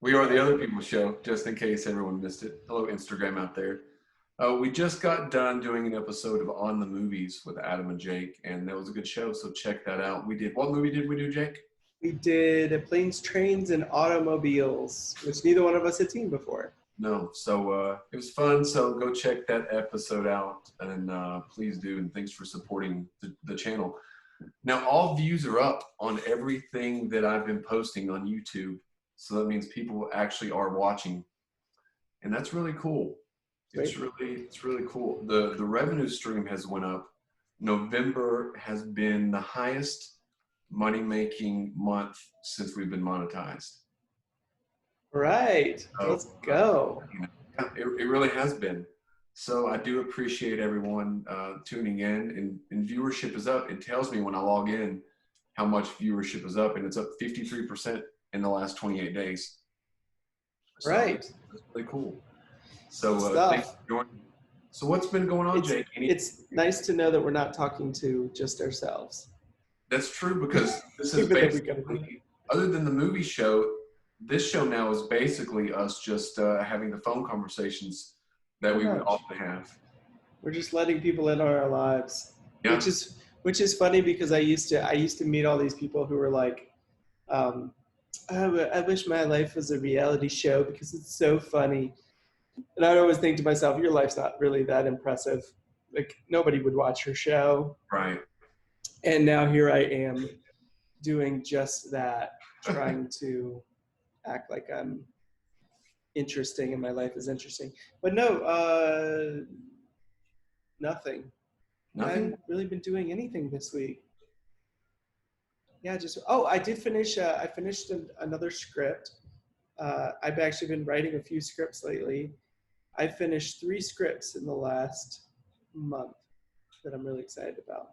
We are the Other People Show, just in case everyone missed it. Hello, Instagram out there. We just got done doing an episode of On the Movies with Adam and Jake, and that was a good show, so check that out. What movie did we do, Jake? We did Planes, Trains, and Automobiles, which neither one of us had seen before. No, so it was fun, so go check that episode out, and please do, and thanks for supporting the channel. Now, all views are up on everything that I've been posting on YouTube, so that means people actually are watching, and that's really cool. It's really cool. The revenue stream has went up. November has been the highest money-making month since we've been monetized. Right. So, let's go. It really has been. So I do appreciate everyone tuning in, and viewership is up. It tells me when I log in how much viewership is up, and it's up 53% in the last 28 days. So right. That's really cool. So thanks for joining. So what's been going on, Jake? It's nice to know that we're not talking to just ourselves. That's true, because this is basically, other than the movie show, this show now is basically us just having the phone conversations that we would often have. We're just letting people into our lives, yeah. which is funny, because I used to meet all these people who were like, I wish my life was a reality show because it's so funny. And I'd always think to myself, your life's not really that impressive. Like, nobody would watch your show. Right. And now here I am doing just that, trying to act like I'm interesting and my life is interesting. But no, nothing. I haven't really been doing anything this week. Yeah, I did finish, I finished another script. I've actually been writing a few scripts lately. I finished 3 scripts in the last month that I'm really excited about.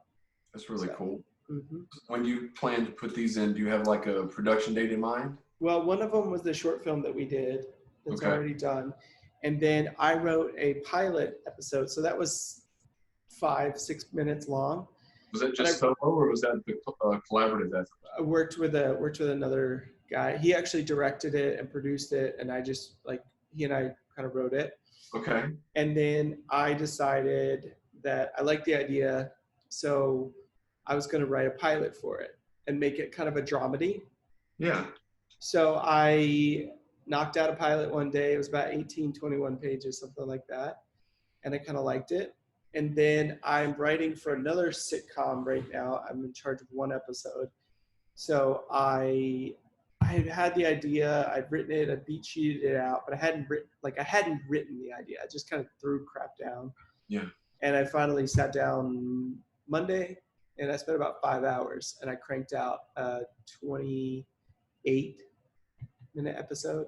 That's really cool. Mm-hmm. When do you plan to put these in? Do you have like a production date in mind? Well, one of them was the short film that we did that's already done. And then I wrote a pilot episode. So that was 5-6 minutes long. Was that just solo, or was that the collaborative effort? I worked with another guy. He actually directed it and produced it, and I just, like, he and I kind of wrote it. Okay. And then I decided that I liked the idea, so I was going to write a pilot for it and make it kind of a dramedy. Yeah. So I knocked out a pilot one day. It was about 21 pages, something like that. And I kind of liked it. And then I'm writing for another sitcom right now. I'm in charge of 1 episode. So I had the idea, I'd written it, I beat sheeted it out, but I hadn't written the idea. I just kind of threw crap down. Yeah. And I finally sat down Monday, and I spent about 5 hours, and I cranked out a 28-minute episode.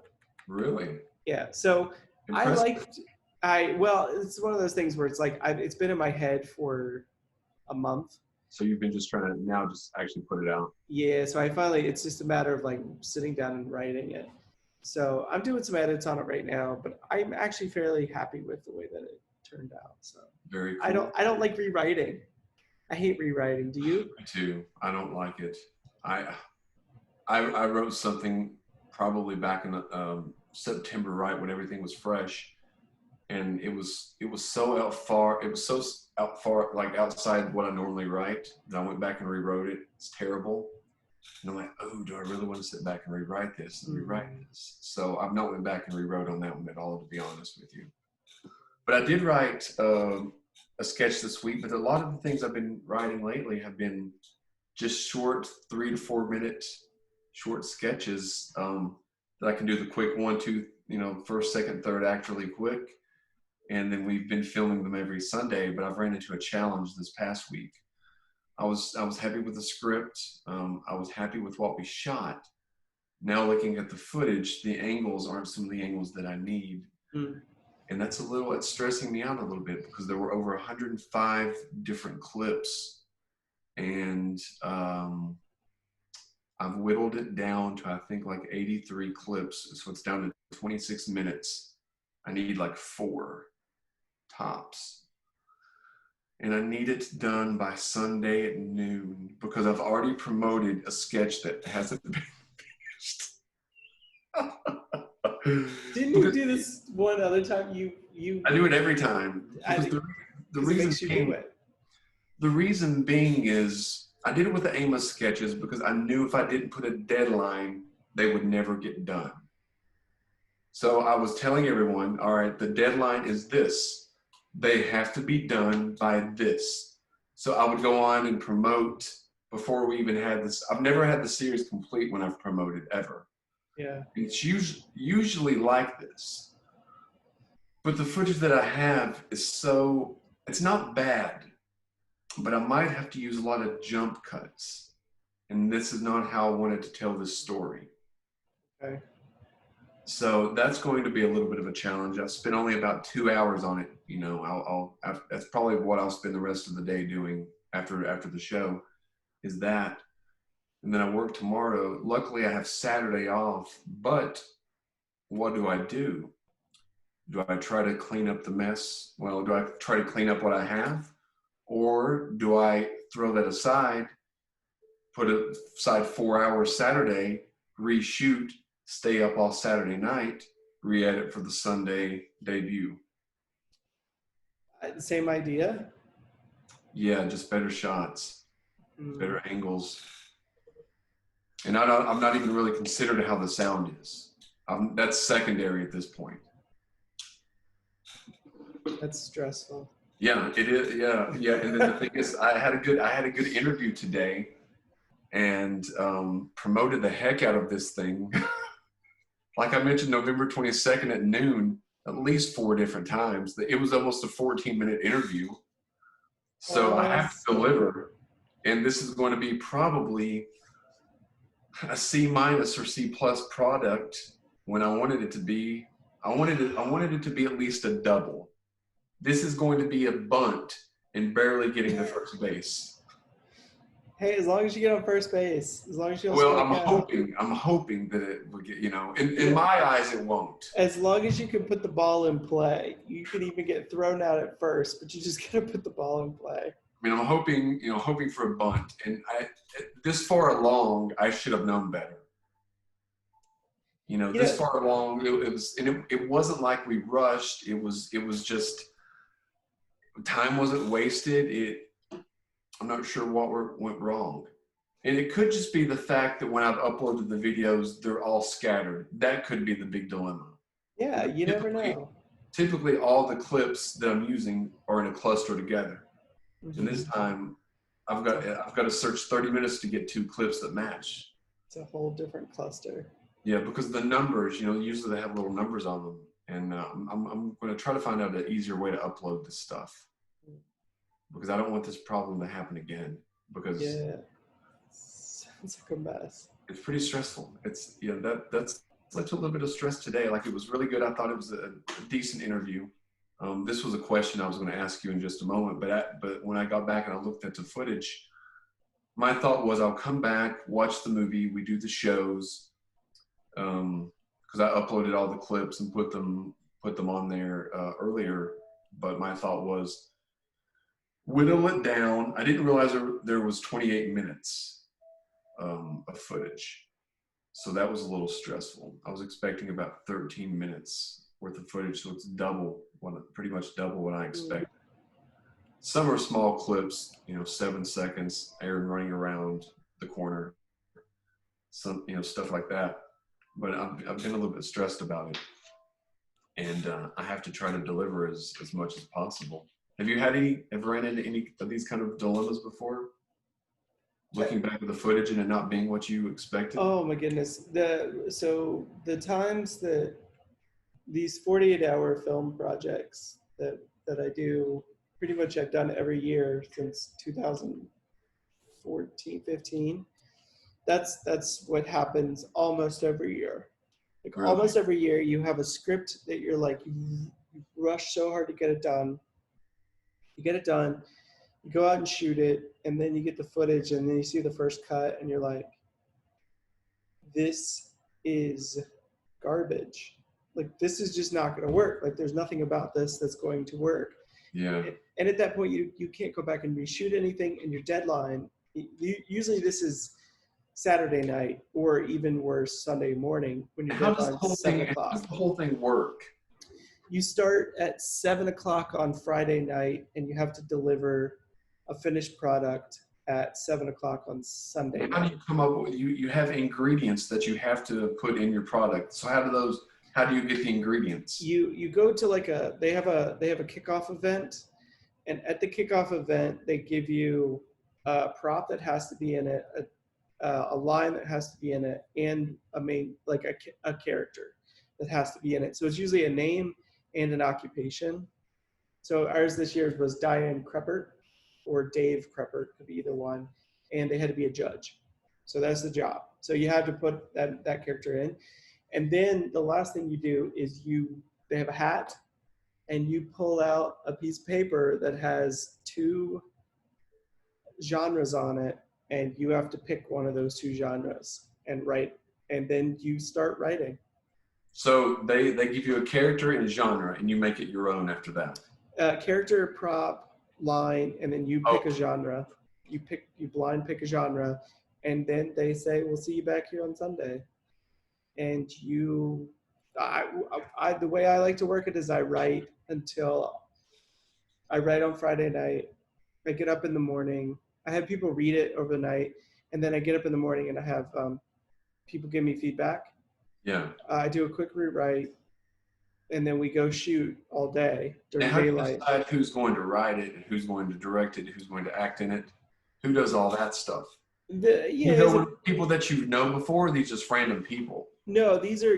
Really? Yeah. So impressive. it's one of those things where it's like, it's been in my head for a month. So you've been just trying to now just actually put it out. Yeah, so it's just a matter of like sitting down and writing it. So I'm doing some edits on it right now, but I'm actually fairly happy with the way that it turned out. So very cool. I don't like rewriting. I hate rewriting. Do you? Me too. I don't like it. I wrote something probably back in September, right when everything was fresh, and it was so like outside what I normally write that I went back and rewrote it. It's terrible. And I'm like, oh, do I really want to sit back and rewrite this and rewrite this? So I've not went back and rewrote on that one at all, to be honest with you. But I did write a sketch this week, but a lot of the things I've been writing lately have been just short 3 to 4 minute short sketches that I can do the quick 1, 2, first, second, third act really quick. And then we've been filming them every Sunday, but I've ran into a challenge this past week. I was happy with the script. I was happy with what we shot. Now looking at the footage, the angles aren't some of the angles that I need. And it's stressing me out a little bit, because there were over 105 different clips. And I've whittled it down to, I think, like 83 clips. So it's down to 26 minutes. I need like 4 tops. And I need it done by Sunday at noon, because I've already promoted a sketch that hasn't been finished. Didn't you do this one other time? I do it every time. Because the it reason makes you being, do it. the reason being is I did it with the Amos sketches because I knew if I didn't put a deadline, they would never get done. So I was telling everyone, all right, the deadline is this. They have to be done by this. So I would go on and promote before we even had this. I've never had the series complete when I've promoted ever. Yeah. It's usually like this. But the footage that I have is it's not bad, but I might have to use a lot of jump cuts. And this is not how I wanted to tell this story. Okay. So that's going to be a little bit of a challenge. I've spent only about 2 hours on it. You know, that's probably what I'll spend the rest of the day doing after the show is that. And then I work tomorrow. Luckily, I have Saturday off. But what do I do? Do I try to clean up the mess? Well, do I try to clean up what I have? Or do I throw that aside, put it aside 4 hours Saturday, reshoot, stay up all Saturday night, re-edit for the Sunday debut? Same idea. Yeah, just better shots, better angles. And I'm not even really considered how the sound is. That's secondary at this point. That's stressful. Yeah, it is. Yeah, yeah. And then the thing is, I had a good interview today, and promoted the heck out of this thing. Like I mentioned, November 22nd at noon, at least 4 different times. It was almost a 14-minute interview. So I have to deliver, and this is going to be probably a C- or C+ product when I wanted it to be. I wanted it to be at least a double. This is going to be a bunt and barely getting to first base. Hey, as long as you get on first base, as long as you don't Well, strike out. I'm hoping that it will get, in my eyes, it won't. As long as you can put the ball in play, you could even get thrown out at first, but you just gotta put the ball in play. I mean, I'm hoping for a bunt, and this far along, I should have known better. This far along, it wasn't like we rushed. It was just time wasn't wasted. I'm not sure what went wrong. And it could just be the fact that when I've uploaded the videos, they're all scattered. That could be the big dilemma. Yeah, you never know. Typically, all the clips that I'm using are in a cluster together. Mm-hmm. And this time, I've got to search 30 minutes to get 2 clips that match. It's a whole different cluster. Yeah, because the numbers, usually they have little numbers on them. And I'm going to try to find out an easier way to upload this stuff. Because I don't want this problem to happen again. Because yeah, sounds like a mess. It's pretty stressful. That's led to a little bit of stress today. Like, it was really good. I thought it was a decent interview. This was a question I was going to ask you in just a moment. But when I got back and I looked at the footage, my thought was I'll come back, watch the movie, we do the shows, because I uploaded all the clips and put them on there earlier. But my thought was, whittle it down. I didn't realize there was 28 minutes of footage. So that was a little stressful. I was expecting about 13 minutes worth of footage, so it's pretty much double what I expected. Some are small clips, 7 seconds, Aaron running around the corner, some, stuff like that. But I've been a little bit stressed about it. And I have to try to deliver as much as possible. Have you ever ran into any of these kind of dilemmas before? Looking back at the footage and it not being what you expected? Oh my goodness. So the times that these 48-hour film projects that I do, pretty much I've done every year since 2014, 15. That's what happens almost every year. Like, really? Almost every year you have a script that you're like, you rush so hard to get it done. You get it done, you go out and shoot it, and then you get the footage, and then you see the first cut, and you're like, this is garbage. Like, this is just not going to work. Like, there's nothing about this that's going to work. Yeah. And at that point, you can't go back and reshoot anything, and your deadline, usually this is Saturday night, or even worse, Sunday morning when your How does the deadline's 7 how does o'clock. the whole thing work? You start at 7 o'clock on Friday night, and you have to deliver a finished product at 7 o'clock on Sunday How do night. you come up with you have ingredients that you have to put in your product? So how do you get the ingredients? You go to like they have a kickoff event, and at the kickoff event they give you a prop that has to be in it, a line that has to be in it, and a main, like a character that has to be in it. So it's usually a name and an occupation. So ours this year was Diane Kreppert or Dave Kreppert, could be either one, and they had to be a judge. So that's the job. So you have to put that character in, and then the last thing you do is they have a hat, and you pull out a piece of paper that has 2 genres on it, and you have to pick one of those 2 genres and write, and then you start writing. So they give you a character and a genre, and you make it your own after that. Character, prop, line, and then you pick a genre. You blind pick a genre, and then they say, "We'll see you back here on Sunday." And the way I like to work it is I write on Friday night. I get up in the morning. I have people read it overnight, and then I get up in the morning and I have people give me feedback. Yeah. I do a quick rewrite, and then we go shoot all day during Now, how do you daylight. decide who's going to write it and who's going to direct it, who's going to act in it? Who does all that stuff? You go with people that you've known before, or these just random people? No, these are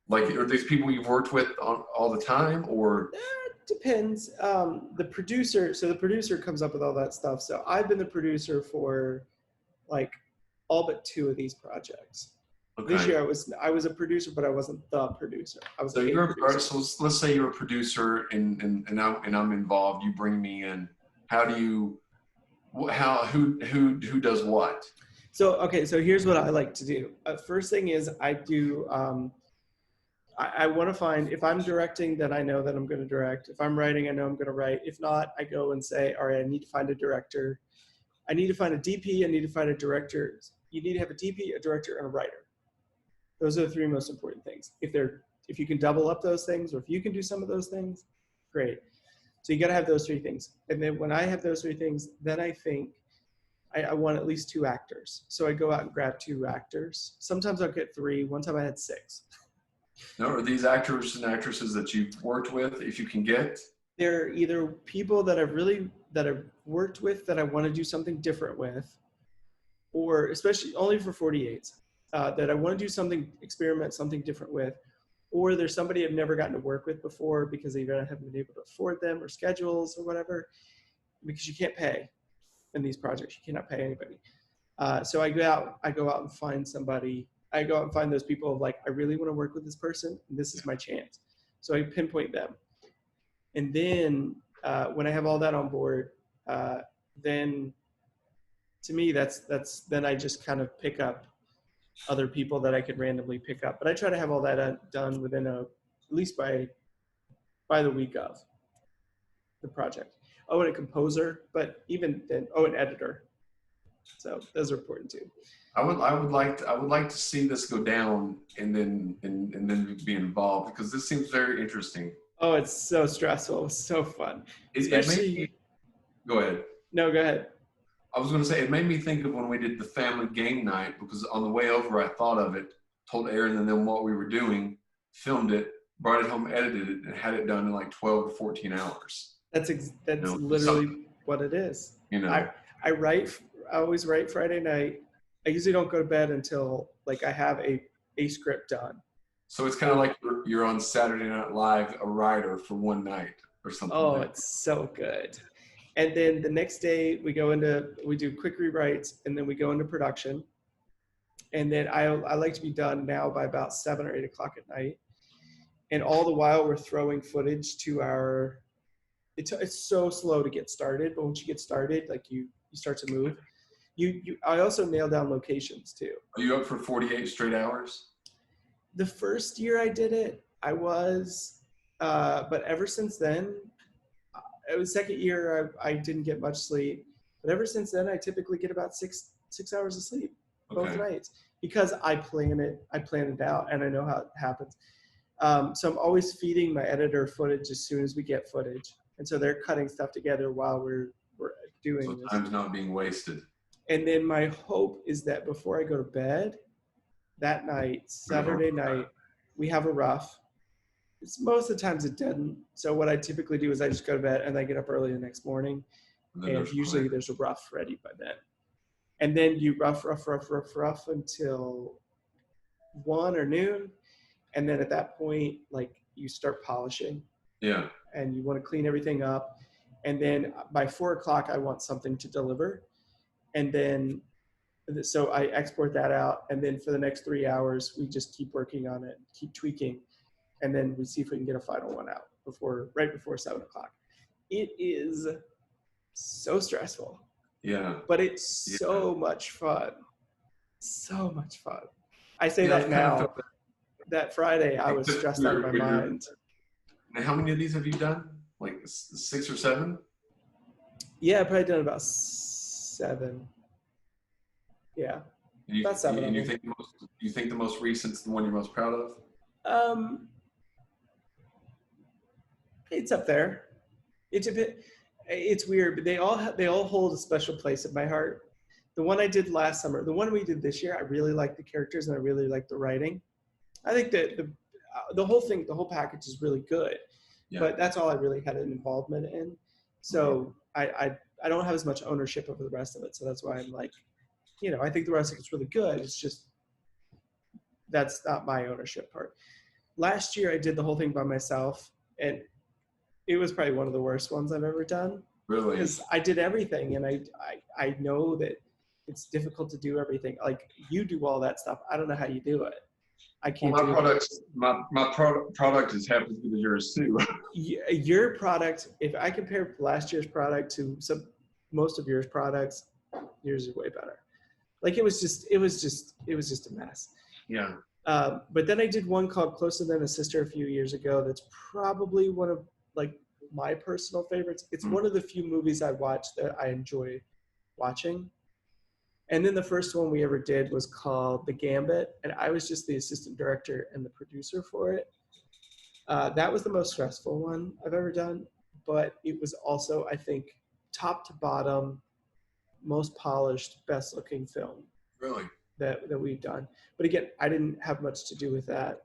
like, are these people you've worked with all the time, or? Depends. The producer comes up with all that stuff. So I've been the producer for like all but 2 of these projects. Okay. This year I was a producer, but I wasn't the producer. I was. So you're a producer. So let's say you're a producer and I'm involved. You bring me in. Who does what? So here's what I like to do. First thing is I do. I want to find, if I'm directing, then I know that I'm going to direct. If I'm writing, I know I'm going to write. If not, I go and say, all right, I need to find a director. I need to find a DP. I need to find a director. You need to have a DP, a director, and a writer. Those are the 3 most important things. If you can double up those things, or if you can do some of those things, great. So you got to have those 3 things. And then when I have those 3 things, then I think I want at least 2 actors. So I go out and grab 2 actors. Sometimes I'll get 3. One time I had 6. No, are these actors and actresses that you've worked with, if you can get? They're either people that I've worked with that I want to do something different with, or especially only for 48s, that I want to do experiment something different with, or there's somebody I've never gotten to work with before because they haven't been able to afford them or schedules or whatever, because you can't pay in these projects. You cannot pay anybody. So I go out and find somebody. I go out and find those people of like, I really want to work with this person, and this is my chance. So I pinpoint them. And then when I have all that on board, then to me, then I just kind of pick up other people that I could randomly pick up. But I try to have all that done within at least by the week of the project. Oh, and a composer, but even then, an editor. So those are important too. I would like to see this go down and then be involved, because this seems very interesting. Oh, it's so stressful. It's so fun. Go ahead. No, go ahead. I was going to say, it made me think of when we did the family game night, because on the way over I thought of it, told Aaron and them what we were doing, filmed it, brought it home, edited it, and had it done in like 12 to 14 hours. That's literally what it is. I always write Friday night. I usually don't go to bed until like I have a script done. So it's kind of like you're on Saturday Night Live, a writer for one night or something. Oh, it's so good. And then the next day we do quick rewrites, and then we go into production. And then I like to be done now by about 7 or 8 o'clock at night. And all the while we're throwing footage to it's so slow to get started, but once you get started, like you start to move. I also nail down locations too. Are you up for 48 straight hours? The first year I did it, I was, but ever since then, it was second year I didn't get much sleep. But ever since then, I typically get about 6 6 hours of sleep both Okay. nights because I plan it out, and I know how it happens. So I'm always feeding my editor footage as soon as we get footage, and so they're cutting stuff together while we're So doing this. time's not being wasted. And then my hope is that before I go to bed that night, Saturday night, we have a rough. Most of the times it doesn't. So what I typically do is I just go to bed and I get up early the next morning, and usually there's a rough ready by then. And then you rough until 1 or noon. And then at that point, like, you start polishing. Yeah. And you want to clean everything up. And then by 4 o'clock, I want something to deliver. And then, so I export that out. And then for the next 3 hours, we just keep working on it, keep tweaking. And then we see if we can get a final one out right before 7 o'clock. It is so stressful. Yeah. But it's so much fun. So much fun. I say Yeah, that now. That Friday, I was stressed out of my mind. And how many of these have you done? Like 6 or 7? Yeah, I've probably done about 7. Yeah, about 7. And you think the most recent's the one you're most proud of? It's up there. It's weird, but they all hold a special place in my heart. The one I did last summer, the one we did this year, I really like the characters and I really like the writing. I think that the whole thing, the whole package is really good, but that's all I really had an involvement in. So I don't have as much ownership over the rest of it. So that's why I'm like, I think the rest of it's really good. It's just, that's not my ownership part. Last year I did the whole thing by myself, and it was probably one of the worst ones I've ever done. Really? Because I did everything, and I know that it's difficult to do everything. Like, you do all that stuff. I don't know how you do it. I can't do it. My product is half as good as yours too. Your product, if I compare last year's product to most of your products, yours is way better. Like, it was just a mess. Yeah. But then I did one called Closer Than a Sister a few years ago. That's probably one of, like, my personal favorites. It's one of the few movies I watched that I enjoy watching. And then the first one we ever did was called The Gambit, and I was just the assistant director and the producer for it. That was the most stressful one I've ever done, but it was also, I think, top to bottom, most polished, best looking film. Really? That we've done. But again, I didn't have much to do with that.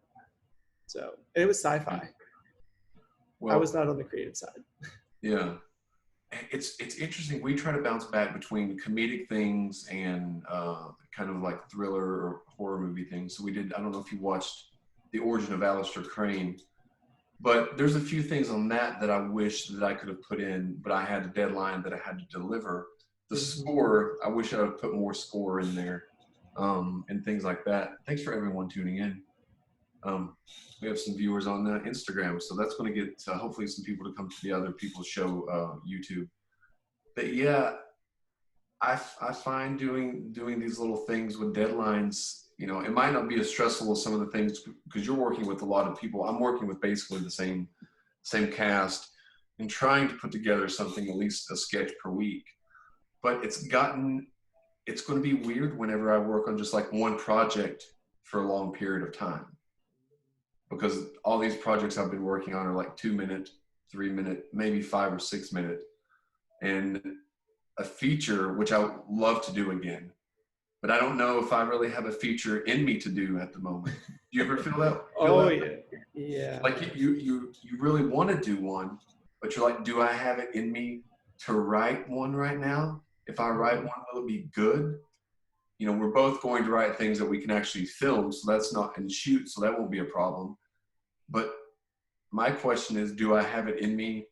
So, and it was sci-fi. Well, I was not on the creative side. Yeah. It's interesting. We try to bounce back between comedic things and kind of like thriller or horror movie things. So we did, I don't know if you watched The Origin of Aleister Crane, but there's a few things on that I wish that I could have put in, but I had a deadline that I had to deliver. The score, I wish I would have put more score in there, and things like that. Thanks for everyone tuning in. We have some viewers on Instagram, so that's going to get hopefully some people to come to the other people's show, YouTube. But yeah, I find doing these little things with deadlines, it might not be as stressful as some of the things because you're working with a lot of people. I'm working with basically the same cast and trying to put together something, at least a sketch per week. But it's going to be weird whenever I work on just like one project for a long period of time. Because all these projects I've been working on are like 2 minute, 3 minute, maybe 5 or 6 minute. And a feature, which I would love to do again, but I don't know if I really have a feature in me to do at the moment. Do you ever feel that? Yeah. Like you really want to do one, but you're like, do I have it in me to write one right now? If I write one, will it be good? We're both going to write things that we can actually film, so that's not, and shoot, so that won't be a problem. But my question is, do I have it in me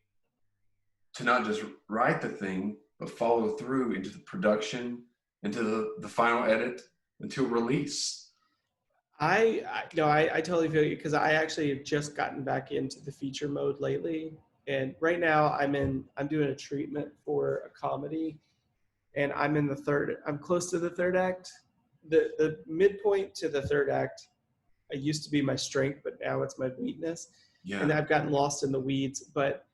to not just write the thing, but follow through into the production, into the final edit, until release? I totally feel you, because I actually have just gotten back into the feature mode lately. And right now I'm doing a treatment for a comedy, and I'm close to the third act. The midpoint to the third act, it used to be my strength, but now it's my weakness. Yeah. And I've gotten lost in the weeds, but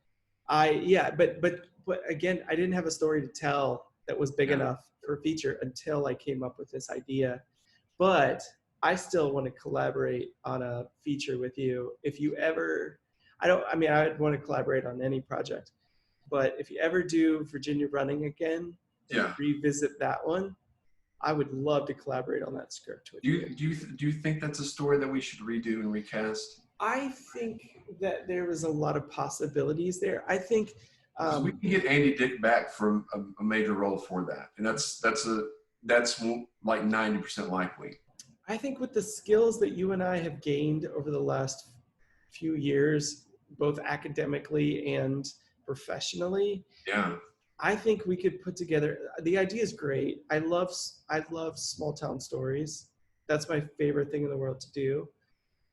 again, I didn't have a story to tell that was big enough for a feature until I came up with this idea. But I still want to collaborate on a feature with you. If you ever, I'd want to collaborate on any project, but if you ever do Virginia Running again and Yeah. revisit that one, I would love to collaborate on that script with you. Do you think that's a story that we should redo and recast? I think that there was a lot of possibilities there. I think Because we can get Andy Dick back for a major role for that, and that's like 90% likely. I think with the skills that you and I have gained over the last few years, both academically and professionally, Yeah. I think we could put together. The idea is great. I love small town stories. That's my favorite thing in the world to do.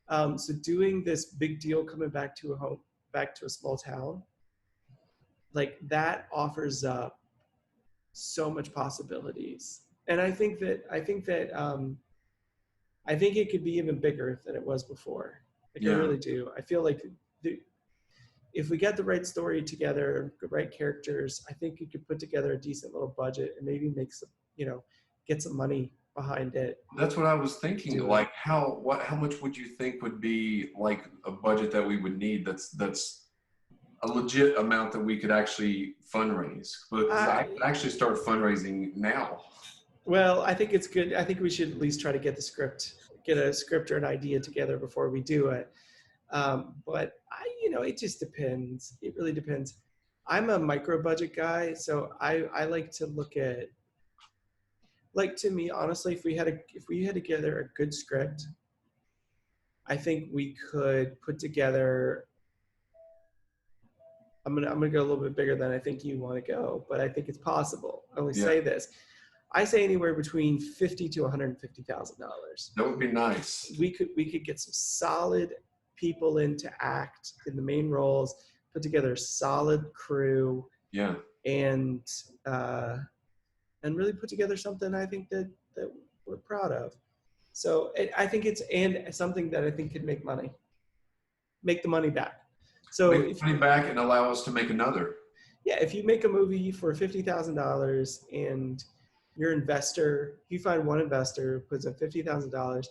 So doing this big deal coming back to a small town, like that offers up so much possibilities. And I think it could be even bigger than it was before. Like I really do. I feel like if we get the right story together, the right characters, I think you could put together a decent little budget and maybe make some, get some money behind it. That's what I was thinking. Like how much would you think would be like a budget that we would need that's a legit amount that we could actually fundraise? Because I could actually start fundraising now. Well, I think it's good. I think we should at least try to get a script or an idea together before we do it. But it just depends. It really depends. I'm a micro budget guy, so I like to look at, like, to me, honestly, if we had together a good script, I think we could put together. I'm gonna go a little bit bigger than I think you want to go, but I think it's possible. I only say this. I say anywhere between $50,000 to $150,000. That would be nice. We could get some solid people in to act in the main roles, put together a solid crew. Yeah. And really put together something I think that we're proud of. So I think it's something that I think could make the money back. So make money back and allow us to make another. Yeah, if you make a movie for $50,000 and your investor, if you find one investor who puts in $50,000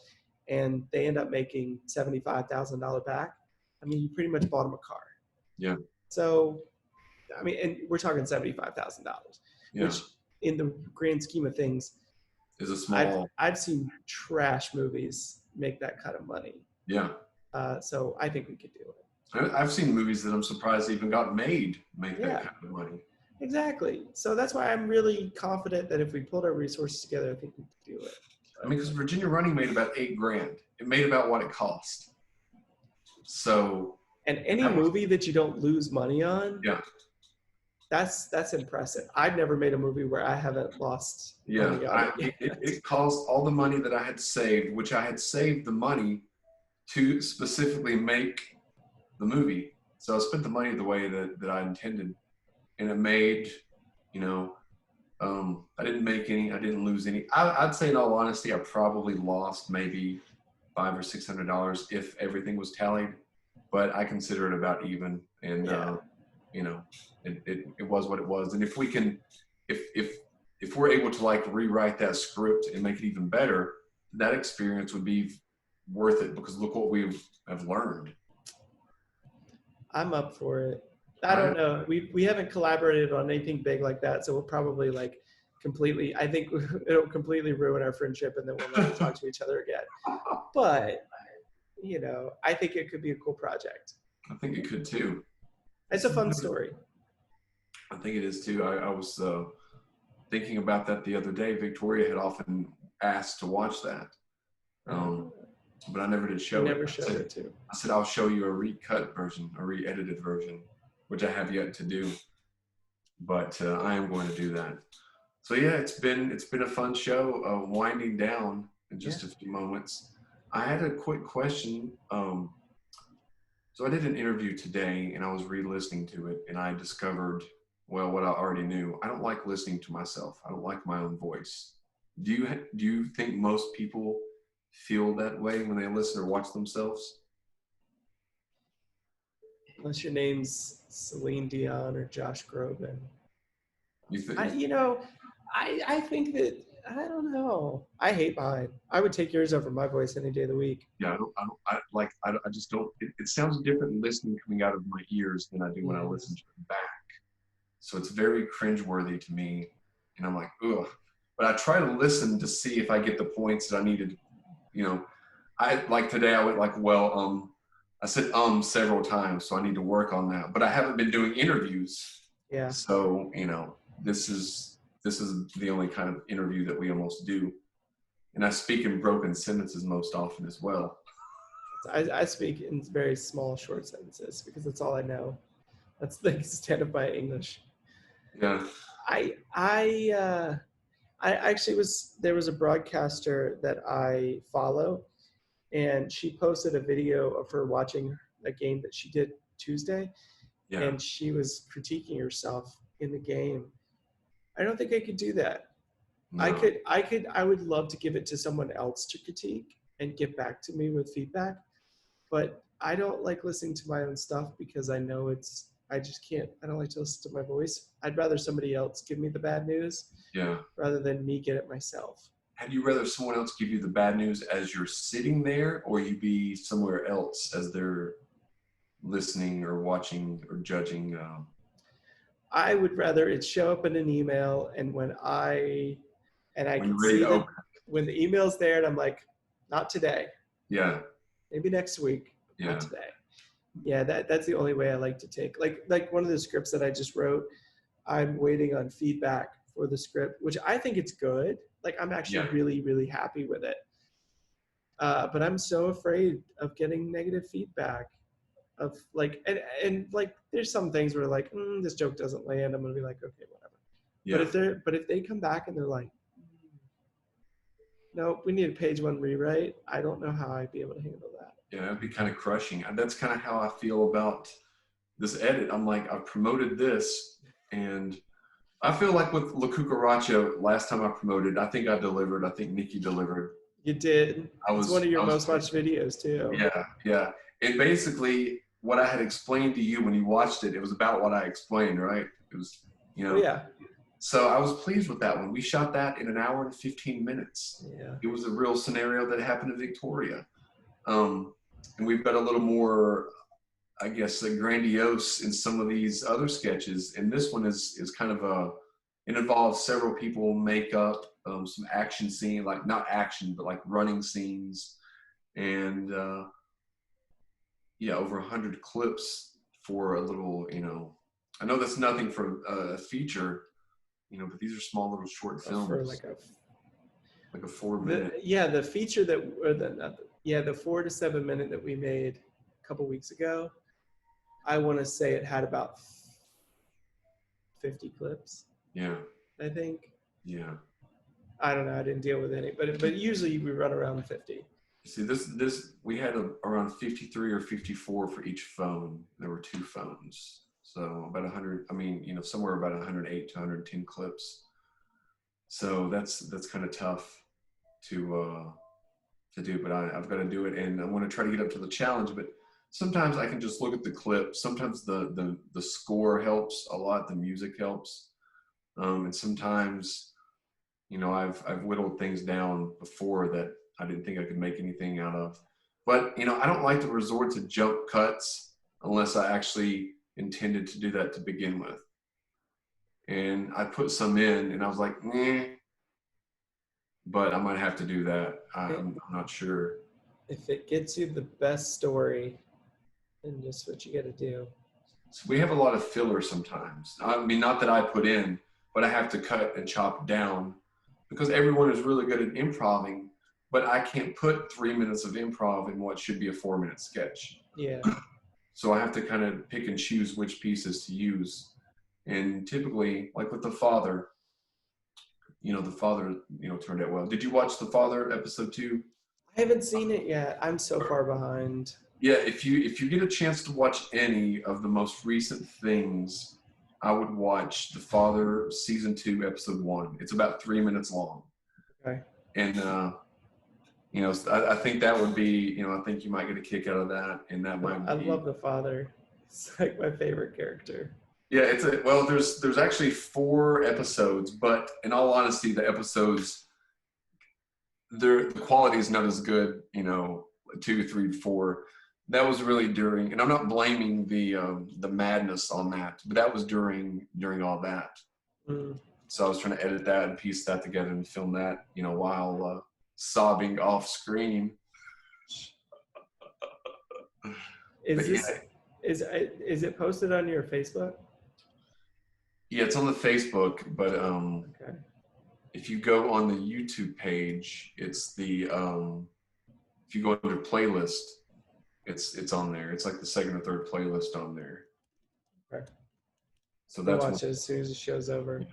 and they end up making $75,000 back, I mean, you pretty much bought them a car. Yeah. So, I mean, and we're talking $75,000, which in the grand scheme of things is a small. I've seen trash movies make that kind of money. Yeah. So I think we could do it. I've seen movies that I'm surprised even got made make that kind of money. Exactly. So that's why I'm really confident that if we pulled our resources together, I think we could do it. I mean, because Virginia Running made about $8,000. It made about what it cost. So. And any movie that you don't lose money on. Yeah. That's impressive. I've never made a movie where I haven't lost money on it. It cost all the money that I had saved, which I had saved the money to specifically make the movie. So I spent the money the way that I intended, and it made, I didn't make any, I didn't lose any. I'd say in all honesty, I probably lost maybe $500 or $600 if everything was tallied, but I consider it about even. And, it was what it was. And if we can, if we're able to like rewrite that script and make it even better, that experience would be worth it, because look what we have learned. I'm up for it. I don't know. We haven't collaborated on anything big like that, so we'll probably like completely. I think it'll completely ruin our friendship, and then we'll never talk to each other again. But I think it could be a cool project. I think it could too. It's a fun story. I think it is too. I was thinking about that the other day. Victoria had often asked to watch that. But I never did show it. Never showed it too. I said, I'll show you a recut version, a re-edited version, which I have yet to do. But I am going to do that. So yeah, it's been a fun show. Winding down in just a few moments. I had a quick question. So I did an interview today, and I was re-listening to it, and I discovered, well, what I already knew. I don't like listening to myself. I don't like my own voice. Do you think most people feel that way when they listen or watch themselves? Unless your name's Celine Dion or Josh Groban. You think? I think that, I don't know. I hate mine. I would take yours over my voice any day of the week. Yeah, I just don't, it sounds different listening coming out of my ears than I do when I Yeah. listen to it back. So it's very cringeworthy to me. And I'm like, ugh. But I try to listen to see if I get the points that I needed. You know, like today I went like, well, I said several times, so I need to work on that. But I haven't been doing interviews. Yeah. So, this is the only kind of interview that we almost do. And I speak in broken sentences most often as well. I speak in very small, short sentences because that's all I know. That's the extent of my English. Yeah. I actually there was a broadcaster that I follow, and she posted a video of her watching a game that she did Tuesday, Yeah. and she was critiquing herself in the game. I don't think I could do that. No. I would love to give it to someone else to critique and get back to me with feedback, but I don't like listening to my own stuff because I know I just can't, I don't like to listen to my voice. I'd rather somebody else give me the bad news. Yeah. Rather than me get it myself. Had you rather someone else give you the bad news as you're sitting there, or you be somewhere else as they're listening or watching or judging? I would rather it show up in an email, and when I can see when the email's there, and I'm like, not today. Yeah. Maybe next week. Yeah. Not today. Yeah, that's the only way I like to take. Like one of the scripts that I just wrote, I'm waiting on feedback for the script, which I think it's good. Like I'm actually really, really happy with it. But I'm so afraid of getting negative feedback. Of like, and like, there's some things where like, this joke doesn't land. I'm gonna be like, okay, whatever. Yeah. But if they come back and they're like, no, we need a page one rewrite, I don't know how I'd be able to handle that. Yeah, it'd be kind of crushing. And that's kind of how I feel about this edit. I'm like, I've promoted this, and I feel like with La Cucaracha, last time I promoted, I think I delivered. I think Nikki delivered. You did. It's one of your most watched videos too. Yeah, yeah. And basically, what I had explained to you when you watched it, it was about what I explained, right? It was, Oh, yeah. So I was pleased with that one. We shot that in an hour and 15 minutes. Yeah. It was a real scenario that happened in Victoria. And we've got a little more, I guess, grandiose in some of these other sketches. And this one is kind of it involves several people, makeup, some action scene, like not action, but like running scenes. And over 100 clips for a little, I know that's nothing for a feature, but these are small little short films. For like a 4 minute. The feature the 4 to 7 minute that we made a couple weeks ago, I want to say it had about 50 clips. Yeah. I think. Yeah. I don't know. I didn't deal with any, but usually we run around 50. See, this we had around 53 or 54 for each phone. There were 2 phones, so about 100. Somewhere about 108 to 110 clips. So that's kind of tough to do, but I've got to do it, and I want to try to get up to the challenge. But sometimes I can just look at the clip. Sometimes the score helps a lot. The music helps, and sometimes, I've whittled things down before that I didn't think I could make anything out of. But I don't like to resort to jump cuts unless I actually intended to do that to begin with. And I put some in, and I was like, but I might have to do that. I'm not sure. If it gets you the best story, then just what you got to do. So we have a lot of filler sometimes. Not that I put in, but I have to cut and chop down because everyone is really good at improvising, but I can't put 3 minutes of improv in what should be a 4-minute sketch. Yeah. So I have to kind of pick and choose which pieces to use. And typically, like with The Father, The Father, turned out well. Did you watch The Father episode 2? I haven't seen it yet. I'm so far behind. Yeah, if you get a chance to watch any of the most recent things, I would watch The Father season 2, episode 1. It's about 3 minutes long. Okay. And I think that would be, I think you might get a kick out of that, and that might be. I love The Father. It's like my favorite character. Yeah, well, there's actually 4 episodes, but in all honesty, the episodes, the quality is not as good, 2, 3, 4. That was really during, and I'm not blaming the madness on that, but that was during all that. Mm. So I was trying to edit that and piece that together and film that, while sobbing off screen. Is But yeah, this is it posted on your Facebook? yeah, it's on the Facebook, but Okay. if you go on the YouTube page, it's the if you go under playlist, it's on there. It's like the second or third playlist on there. Okay. So We'll that's watch it as soon as the show's over.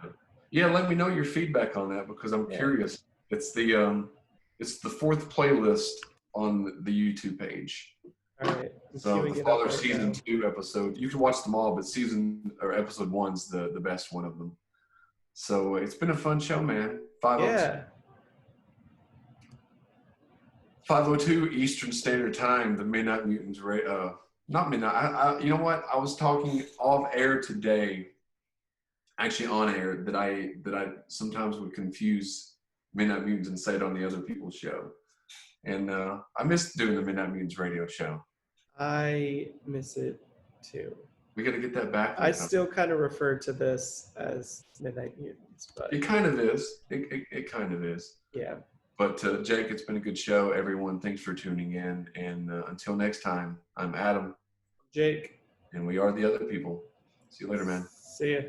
yeah. Let me know your feedback on that because I'm Yeah. curious. It's the 4th playlist on the YouTube page. All right. I'm So queuing the it up Father right season now. 2 episode, you can watch them all, but episode 1's the best one of them. So it's been a fun show, man. 502. Yeah. 5:02 Eastern Standard Time, the Midnight Mutants. Not midnight. You know what? I was talking off air today, actually on air, that I sometimes would confuse Midnight Mutants and say it on the other people's show, and I missed doing the Midnight Mutants radio show. I miss it too. We got to get that back. I still kind of refer to this as Midnight Mutants, but It kind of is. It kind of is. yeah. But Jake, it's been a good show. Everyone, thanks for tuning in. And until next time, I'm Adam. Jake. And we are the other people. See you later, man. See ya.